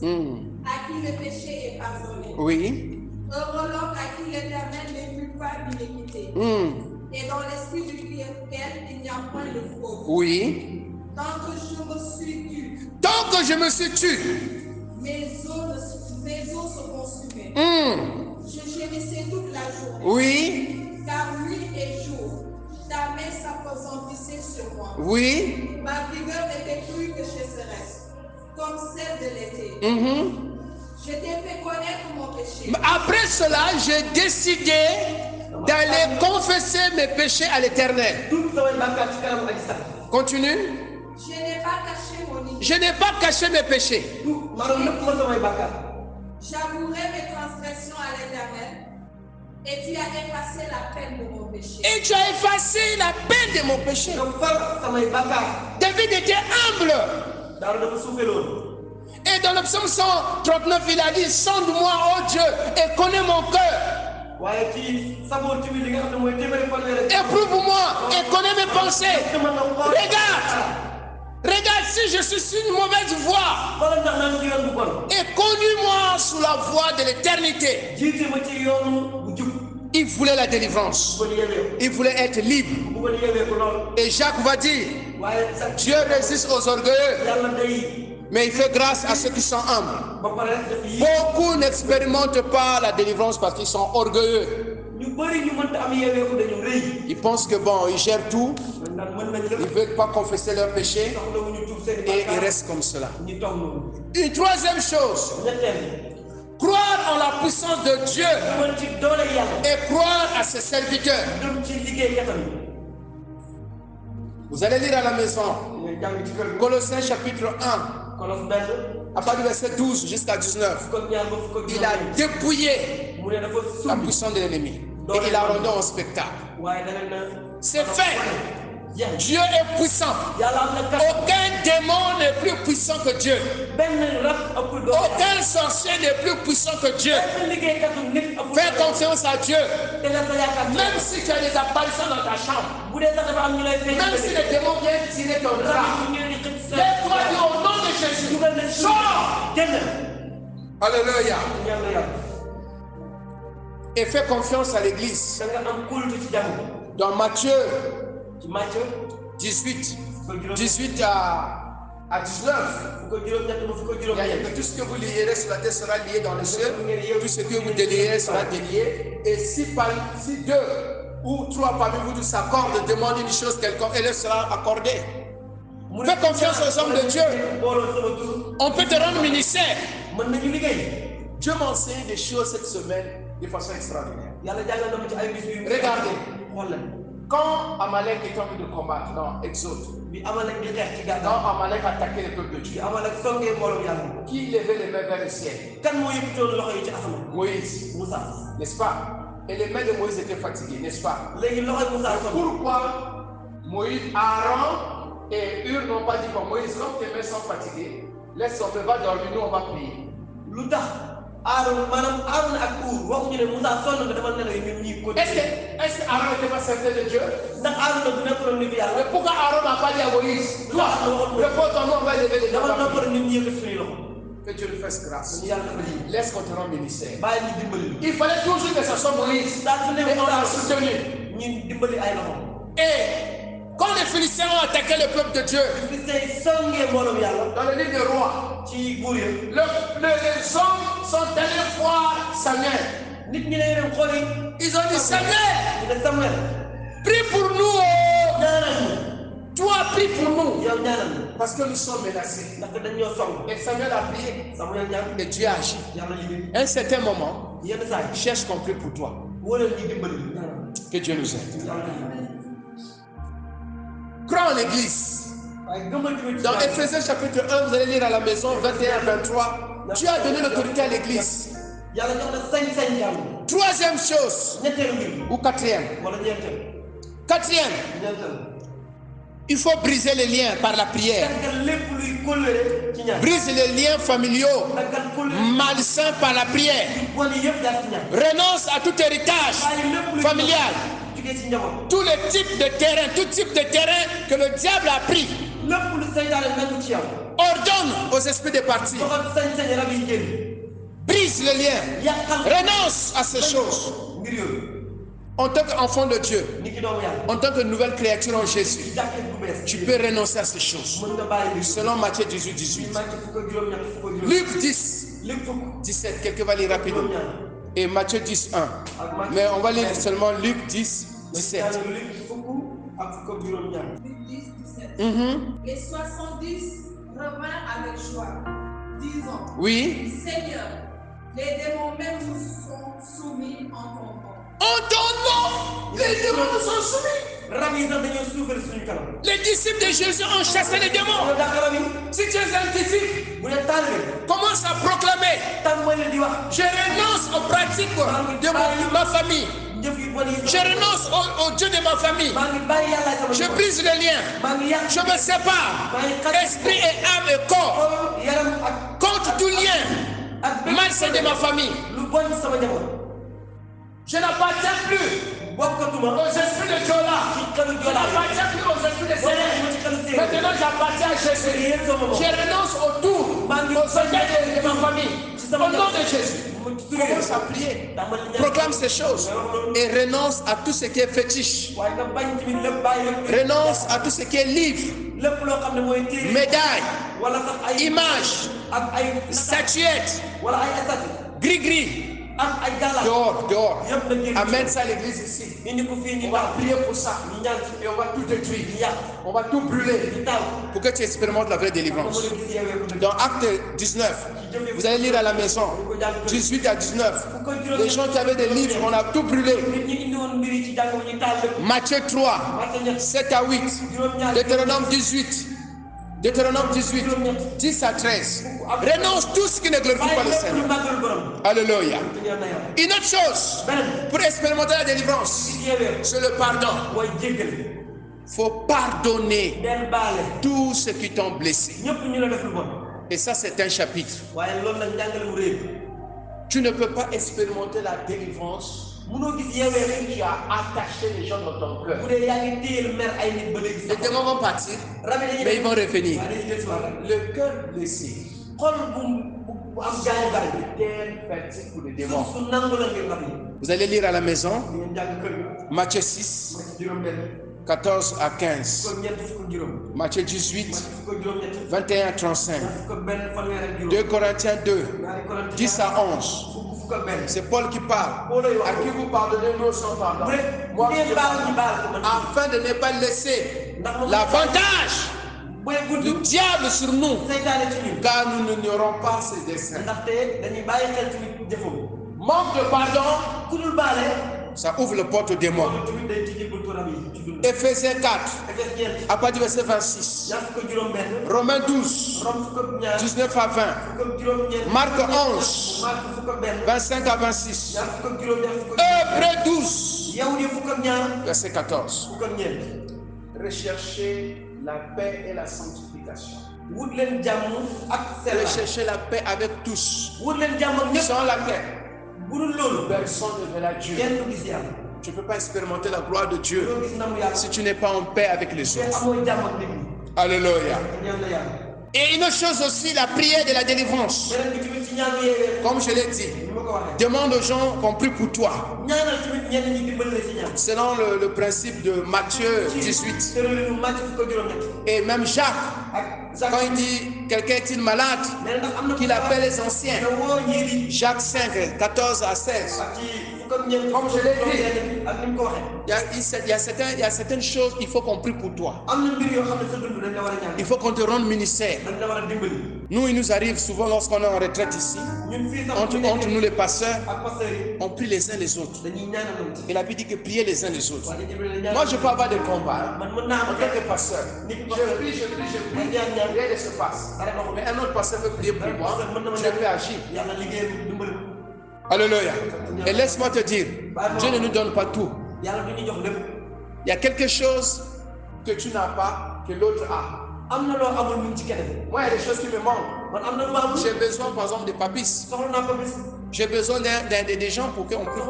à qui le péché est pardonné. Oui. Heureux l'homme à qui l'Éternel n'impute pas d'iniquité, et dans l'esprit duquel il n'y a point de fraude. Oui. Tant que je me suis tu, mes os se consumaient. Je gémissais toute la journée. Oui. Car nuit et jour, ta main s'appesantissait sur moi. Oui. Ma vigueur n'était plus que chasseresse, comme celle de l'été. Je t'ai fait connaître mon péché. Après cela, j'ai décidé d'aller confesser mes péchés à l'Éternel. Continue. Je n'ai pas caché mon iniquité. Je n'ai pas caché mes péchés. J'avouerai mes transgressions à l'Éternel, et tu as effacé la peine de mon péché. Et tu as effacé la peine de mon péché. David était humble. Et dans le psaume 139, il a dit: sonde-moi, ô Dieu, et connais mon cœur. Éprouve-moi et connais mes pensées. Regarde si je suis sur une mauvaise voie. Et conduis-moi sous la voie de l'éternité. Il voulait la délivrance. Il voulait être libre. Et Jacques va dire, Dieu résiste aux orgueilleux, mais il fait grâce à ceux qui sont humbles. Beaucoup n'expérimentent pas la délivrance parce qu'ils sont orgueilleux. Ils pensent que bon, ils gèrent tout. Ils ne veulent pas confesser leurs péchés. Et ils restent comme cela. Une troisième chose. Croire en la puissance de Dieu et croire à ses serviteurs. Vous allez lire à la maison Colossiens chapitre 1, à partir du verset 12 jusqu'à 19. Il a dépouillé la puissance de l'ennemi et il a rendu en spectacle. C'est fait. Dieu est puissant. Aucun démon n'est plus puissant que Dieu. Aucun sorcier n'est plus puissant que Dieu. Fais confiance à Dieu. Même si tu as des apparitions dans ta chambre, même si les démons viennent tirer ton drap, lève-toi et au nom de Jésus, sors. Alléluia. Et fais confiance à l'église. Dans Matthieu 18 à 19. Il y a que tout ce que vous lierez sur la terre sera lié dans le ciel. Tout ce que vous délierez sera délié. Et si deux ou trois parmi vous s'accordent, demandez une chose quelconque, elle sera accordée. Fais confiance aux hommes de Dieu. On peut te rendre ministère. Dieu m'a enseigné des choses cette semaine de façon extraordinaire. Regardez. Quand Amalek est en train de combattre dans Exode, quand Amalek attaquait le peuple de Dieu, qui levait les mains vers le ciel? Moïse, n'est-ce pas? Et les mains de Moïse étaient fatiguées, n'est-ce pas? Pourquoi Moïse, Aaron et Hur n'ont pas dit comme Moïse, comme tes mains sont fatiguées, laisse tomber, va dormir, nous on va prier. Est-ce que Aaron n'était pas serviteur de Dieu? Mais pourquoi Aaron n'a pas dit à Moïse, toi, repose ton nom, on va lever les mains? Que Dieu nous fasse grâce. Laisse qu'on te rende ministère. Il fallait toujours que ce soit Moïse. Et on l'a soutenu. Et quand les Philistins ont attaqué le peuple de Dieu, dans le livre des rois, les hommes sont allés voir Samuel. Ils ont dit, Samuel, prie pour nous. Toi, prie pour nous. Parce que nous sommes menacés. Et Samuel a prié. Et Dieu a agi. À un certain moment, cherche qu'on prie pour toi. Que Dieu nous aide. Crois en l'église. Dans Ephésiens chapitre 1, vous allez lire à la maison 21 à 23. Dieu a donné l'autorité à l'église. Troisième chose, ou quatrième. Il faut briser les liens par la prière. Brise les liens familiaux malsains par la prière. Renonce à tout héritage familial. Tous les types de terrain, tout type de terrain que le diable a pris. Ordonne aux esprits de partir. Brise les liens. Renonce à ces choses. En tant qu'enfant de Dieu, en tant que nouvelle créature en Jésus, tu peux renoncer à ces choses. Selon Matthieu 18, 18. Luc 10, 17. Quelqu'un va lire rapidement. Et Matthieu 10, 1. Mais on va lire seulement Luc 10, 17. Les 70 revinrent avec joie, disant, oui, Seigneur, les démons même nous sont soumis en ton nom. En ton nom, les démons nous sont soumis. Les disciples de Jésus ont chassé les démons. Si tu es scientifique, commence à proclamer. Je renonce aux pratiques de ma famille. Je renonce au Dieu de ma famille. Je brise les liens. Je me sépare. Esprit et âme et corps. Contre tout lien malsain de ma famille. Je n'appartiens plus aux esprits de Jola. Je n'appartiens plus aux esprits de Seigneur. Maintenant, j'appartiens à Jésus. Je renonce au tout, aux organes de ma famille. Au nom de Jésus. Commence à prier. Proclame ces choses. Et renonce à tout ce qui est fétiche. Renonce à tout ce qui est livre, médaille, image, statuette, gris-gris. Dehors, dehors. Amène ça à l'église ici. On va prier pour ça. Et on va tout détruire. On va tout brûler. Pour que tu expérimentes la vraie délivrance. Dans Acte 19, vous allez lire à la maison. 18 à 19. Les gens qui avaient des livres, on a tout brûlé. Matthieu 3, 7 à 8. Deutéronome 18. Deutéronome 18, 10 à 13. Renonce tout ce qui ne glorifie pas le Seigneur. Alléluia. Une autre chose, pour expérimenter la délivrance, c'est le pardon. Il faut pardonner tous ceux qui t'ont blessé. Et ça, c'est un chapitre. Tu ne peux pas expérimenter la délivrance si tu as attaché les gens dans ton cœur. Les démons vont partir, mais ils vont revenir. Le cœur blessé, fatigue pour les démons. Vous allez lire à la maison Matthieu 6, 14 à 15, Matthieu 18, 21 à 35, 2 Corinthiens 2, 10 à 11. C'est Paul qui parle. À qui vous pardonnez, nous sans pardon. Moi, afin de ne pas laisser l'avantage du diable sur nous, car nous n'ignorons pas ses desseins. Manque de pardon, ça ouvre la porte aux démons. Ephésiens 4, à partir du verset 26. Romains 12, 19 à 20. Marc 11, 25 à 26. Hébreux 12, verset 14. Recherchez la paix et la sanctification. Recherchez la paix avec tous. Sans laquelle personne ne verra Dieu. Tu ne peux pas expérimenter la gloire de Dieu si tu n'es pas en paix avec les autres. Alléluia. Et une autre chose aussi, la prière de la délivrance. Comme je l'ai dit, demande aux gens qu'on prie pour toi. Selon le principe de Matthieu 18. Et même Jacques, quand il dit quelqu'un est-il malade, qu'il appelle les anciens. Jacques 5, 14 à 16. Comme je l'ai dit, il y a certaines choses, il faut qu'on prie pour toi. Il faut qu'on te rende ministère. Nous, il nous arrive souvent lorsqu'on est en retraite ici, entre nous les pasteurs, on prie les uns les autres. Et la Bible dit que prier les uns les autres. Moi, je peux avoir des combats. En tant que pasteur, je prie, rien ne se passe. Mais un autre pasteur veut prier pour moi, je peux agir. Alléluia. Et laisse-moi te dire, Dieu ne nous donne pas tout. Il y a quelque chose que tu n'as pas, que l'autre a. Moi, il y a des choses qui me manquent. J'ai besoin, par exemple, de papis. J'ai besoin des gens pour qu'on puisse.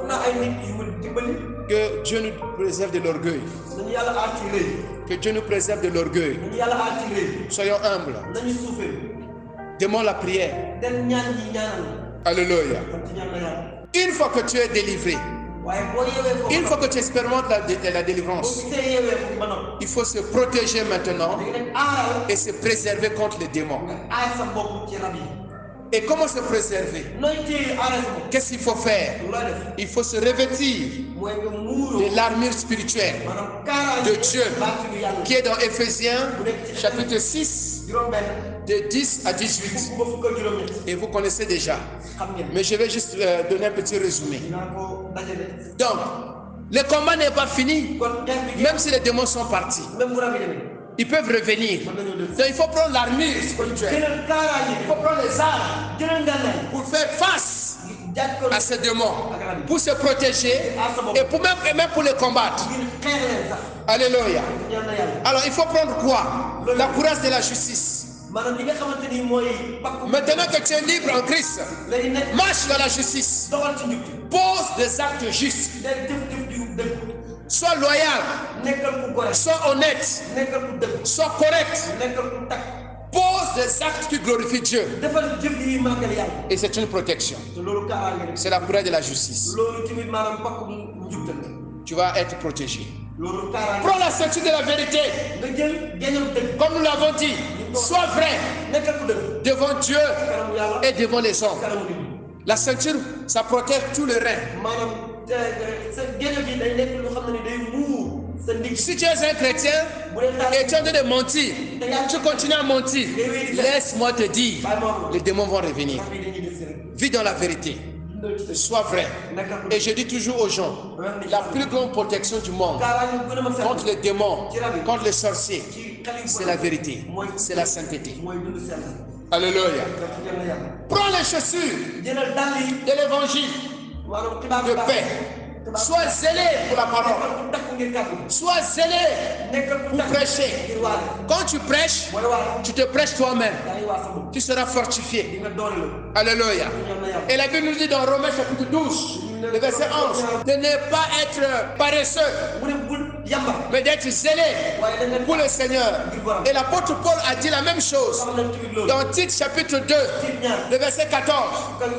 Que Dieu nous préserve de l'orgueil. Que Dieu nous préserve de l'orgueil. Soyons humbles. Demande la prière. Alléluia. Une fois que tu es délivré, une fois que tu expérimentes la délivrance, il faut se protéger maintenant et se préserver contre les démons. Et comment se préserver? Qu'est-ce qu'il faut faire? Il faut se revêtir de l'armure spirituelle de Dieu qui est dans Ephésiens chapitre 6 de 10 à 18. Et vous connaissez déjà. Mais je vais juste donner un petit résumé. Donc, le combat n'est pas fini. Même si les démons sont partis, ils peuvent revenir. Donc il faut prendre l'armure spirituelle. Il faut prendre les armes pour faire face à ces démons, pour se protéger et pour même pour les combattre. Alléluia. Alors il faut prendre quoi? La courage de la justice. Maintenant que tu es libre en Christ, marche dans la justice. Pose des actes justes. day jëf ju dëgg. Sois loyal. nekkal ku correct. Sois honnête. nekkal ku dëgg. Sois correct. nekkal ku takk. Pose des actes qui glorifient Dieu. defal jëf yi màggal yàlla. Et c'est une protection. te loolu kaaraange la. C'est la couleur de la justice. loolu tamit maanaam pakk njubtal. Tu vas être protégé. loolu kaaraange. Prends la ceinture de la vérité. nga jël génnal dëgg. Comme nous l'avons dit, sois vrai nekkal ku dëgg. devant Dieu kanamu yàlla. et devant les hommes. kanamu nit ñi. La ceinture, ça protège tout le rein. maanaam sa génn gi day nekk lu xam ne day muur sa ndigg. Si tu es un chrétien et tu es en train de mentir, tu continues à mentir, laisse-moi te dire, les démons vont revenir. Vis dans la vérité. Sois vrai. Et je dis toujours aux gens, la plus grande protection du monde contre les démons, contre les sorciers, c'est la vérité, c'est la sainteté. Alléluia. Prends les chaussures de l'évangile de paix. Sois zélé pour la parole. Sois zélé pour prêcher. Quand tu prêches, tu te prêches toi-même. Tu seras fortifié. Alléluia. Et la Bible nous dit dans Romains chapitre 12, le verset 11, de ne pas être paresseux, mais d'être zélé pour le Seigneur. Et l'apôtre Paul a dit la même chose dans Tite chapitre 2, le verset 14,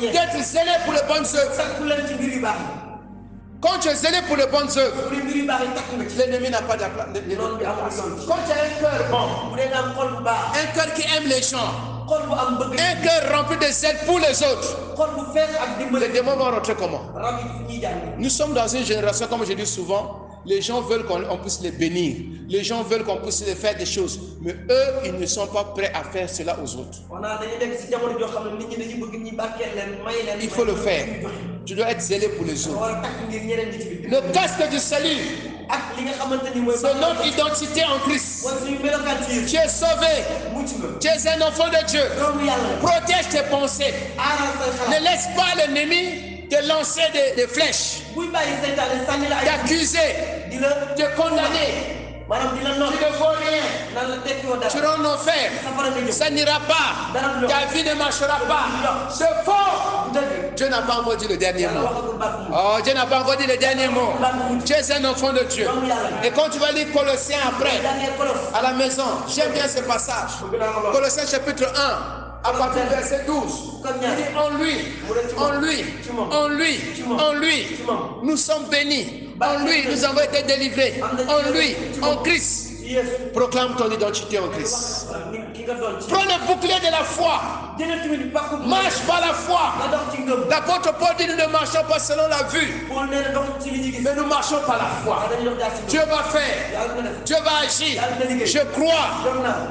d'être zélé pour les bonnes œuvres. Quand tu es zélé pour les bonnes œuvres, l'ennemi n'a pas de place. Quand tu as un cœur bon, un cœur qui aime les gens, un cœur rempli de zèle pour les autres, les démons vont rentrer comment? Nous sommes dans une génération, comme je dis souvent, les gens veulent qu'on puisse les bénir. Les gens veulent qu'on puisse les faire des choses. Mais eux, ils ne sont pas prêts à faire cela aux autres. Il faut le faire. Tu dois être zélé pour les autres. Le casque du salut, c'est notre identité en Christ. Tu es sauvé. Tu es un enfant de Dieu. Protège tes pensées. Ne laisse pas l'ennemi te lancer des flèches, t'accuser, te condamner. Tu ne vaux rien. Tu rentres en enfer. Ça n'ira pas. Ta vie ne marchera pas. C'est faux. Dieu n'a pas encore dit le dernier mot. Oh, Dieu n'a pas encore dit le dernier mot. Tu es un enfant de Dieu. Et quand tu vas lire Colossiens après, à la maison, j'aime bien ce passage. Colossiens chapitre 1. À partir du verset 12, il dit en lui, nous sommes bénis. En lui, nous avons été délivrés. En lui, en Christ. Proclame ton identité en Christ. Prends le bouclier de la foi. Marche par la foi. L'apôtre Paul dit, nous ne marchons pas selon la vue, mais nous marchons par la foi. Dieu va faire. Dieu va agir. Je crois.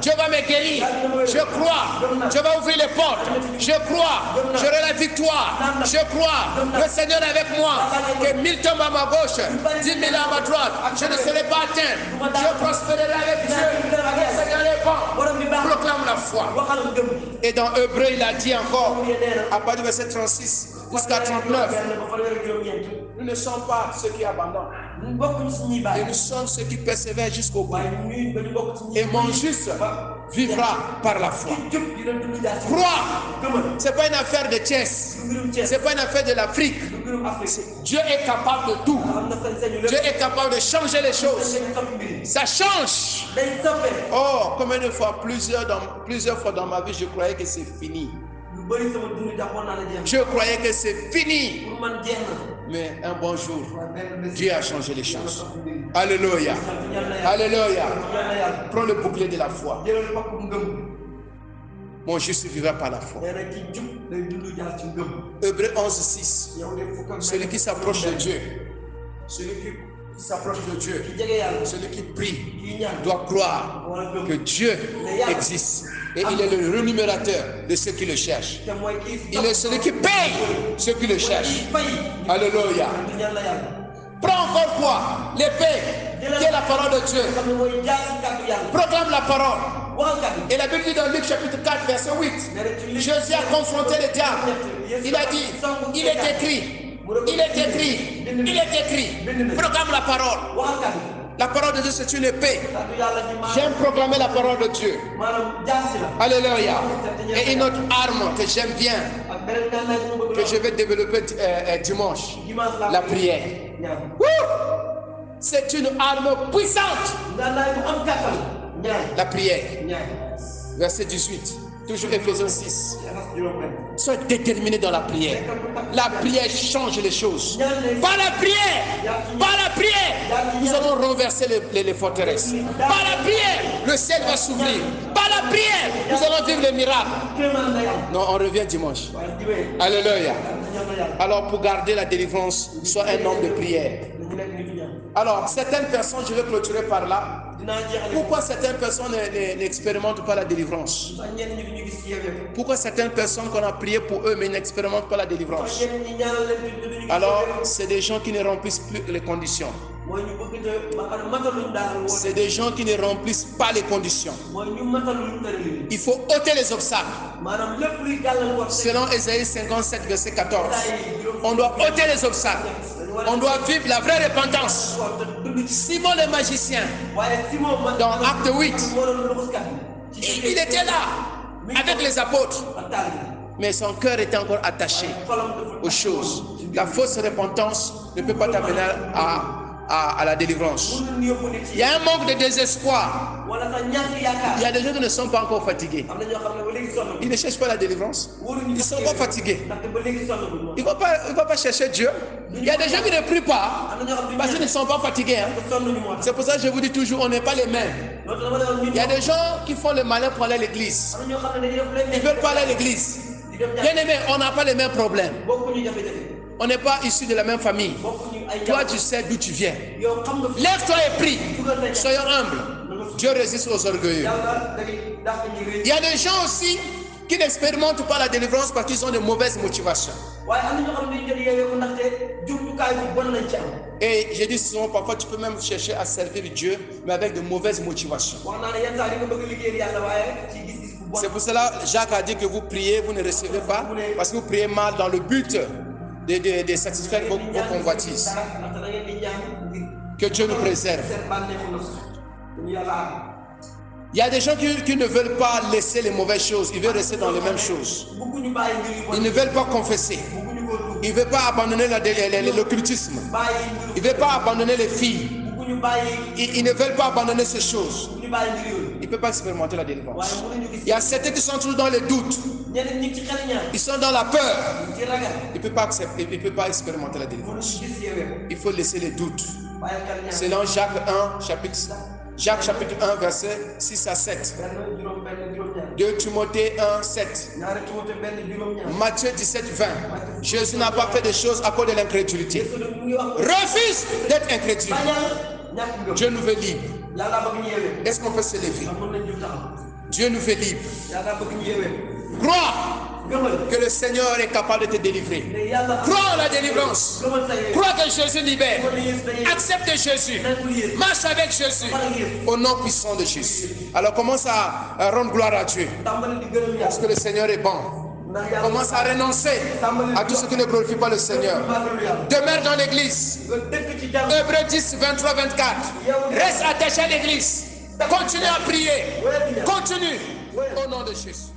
Dieu va me guérir. Je crois. Dieu va ouvrir les portes. Je crois. J'aurai la victoire. Je crois. Le Seigneur est avec moi. Que 1000 tombent à ma gauche, 10 000 à ma droite. Je ne serai pas atteint. Je prospérerai avec Dieu. Le Seigneur est bon. Proclame la foi. Et dans Hébreu, il a dit encore, à partir du verset 36 jusqu'à 39, nous ne sommes pas ceux qui abandonnent. Et nous sommes ceux qui persévèrent jusqu'au bout. Et mon juste vivra par la foi. Croire, ce n'est pas une affaire de Thiès. Ce n'est pas une affaire de l'Afrique. Dieu est capable de tout. Dieu est capable de changer les choses. Ça change. Oh, combien de fois, plusieurs fois dans ma vie, je croyais que c'est fini. Je croyais que c'est fini. Mais un bon jour, Dieu a changé les choses. Alléluia. Alléluia. Prends le bouclier de la foi. Mon juste vivra par la foi. Hébreux 11:6. Celui qui s'approche de Dieu, celui qui s'approche de Dieu, celui qui prie, doit croire que Dieu existe. Et il est le rémunérateur de ceux qui le cherchent. Il est celui qui paye ceux qui le cherchent. Alléluia. Prends encore quoi? L'épée, qui est la parole de Dieu. Proclame la parole. Et la Bible dit dans Luc chapitre 4, verset 8, Jésus a confronté le diable. Il a dit, il est écrit, il est écrit, il est écrit. Proclame la parole. La parole de Dieu, c'est une épée. J'aime proclamer la parole de Dieu. Alléluia. Et une autre arme que j'aime bien, que je vais développer dimanche. La prière. Wouh! C'est une arme puissante. La prière. Verset 18. Toujours Ephésiens 6. Sois déterminé dans la prière. La prière change les choses. Par la prière, nous allons renverser les forteresses. Par la prière, le ciel va s'ouvrir. Par la prière, nous allons vivre les miracles. Non, on revient dimanche. Alléluia. Alors, pour garder la délivrance, sois un homme de prière. Alors, certaines personnes, je vais clôturer par là. Pourquoi certaines personnes n'expérimentent pas la délivrance? Pourquoi certaines personnes qu'on a prié pour eux mais n'expérimentent pas la délivrance? Alors, c'est des gens qui ne remplissent plus les conditions. C'est des gens qui ne remplissent pas les conditions. Il faut ôter les obstacles. Selon Ésaïe 57, verset 14, on doit ôter les obstacles. On doit vivre la vraie repentance. Simon le magicien, dans Acte 8, il était là avec les apôtres, mais son cœur était encore attaché aux choses. La fausse repentance ne peut pas t'amener à la délivrance. Il y a un manque de désespoir. Il y a des gens qui ne sont pas encore fatigués. Ils ne cherchent pas la délivrance. Ils sont pas fatigués. Ils ne vont pas chercher Dieu. Il y a des gens qui ne prient pas parce qu'ils ne sont pas fatigués. C'est pour ça que je vous dis toujours, on n'est pas les mêmes. Il y a des gens qui font le malin pour aller à l'église. Ils ne veulent pas aller à l'église. Bien aimé, on n'a pas les mêmes problèmes. On n'est pas issus de la même famille. Toi, tu sais d'où tu viens. Lève-toi et prie. Soyons humbles. Dieu résiste aux orgueilleux. Il y a des gens aussi qui n'expérimentent pas la délivrance parce qu'ils ont de mauvaises motivations. Et je dis souvent, parfois tu peux même chercher à servir Dieu, mais avec de mauvaises motivations. C'est pour cela Jacques a dit que vous priez, vous ne recevez pas, parce que vous priez mal dans le but de satisfaire vos convoitises. Que Dieu nous préserve. Il y a des gens qui ne veulent pas laisser les mauvaises choses, ils veulent rester dans les mêmes choses. Ils ne veulent pas confesser. Ils ne veulent pas abandonner l'occultisme. Ils ne veulent pas abandonner les filles. Ils ne veulent pas abandonner ces choses. Ils ne peuvent pas expérimenter la délivrance. Il y a certains qui sont toujours dans les doutes. Ils sont dans la peur. Ils ne peuvent pas expérimenter la délivrance. Il faut laisser les doutes. Selon Jacques chapitre 1, verset 6 à 7. 2 Timothée 1, 7. Matthieu 17, 20. Jésus n'a pas fait des choses à cause de l'incrédulité. Refuse d'être incrédule. Dieu nous veut libres. Est-ce qu'on peut se lever? Dieu nous fait libre. Crois que le Seigneur est capable de te délivrer. Crois en la délivrance. Crois que Jésus libère. Accepte Jésus. Marche avec Jésus. Au nom puissant de Jésus. Alors commence à rendre gloire à Dieu. Parce que le Seigneur est bon. Commence à renoncer à tout ce qui ne glorifie pas le Seigneur. Demeure dans l'église. Hébreux 10, 23, 24. Reste attaché à l'église. Continue à prier. Continue. Au nom de Jésus.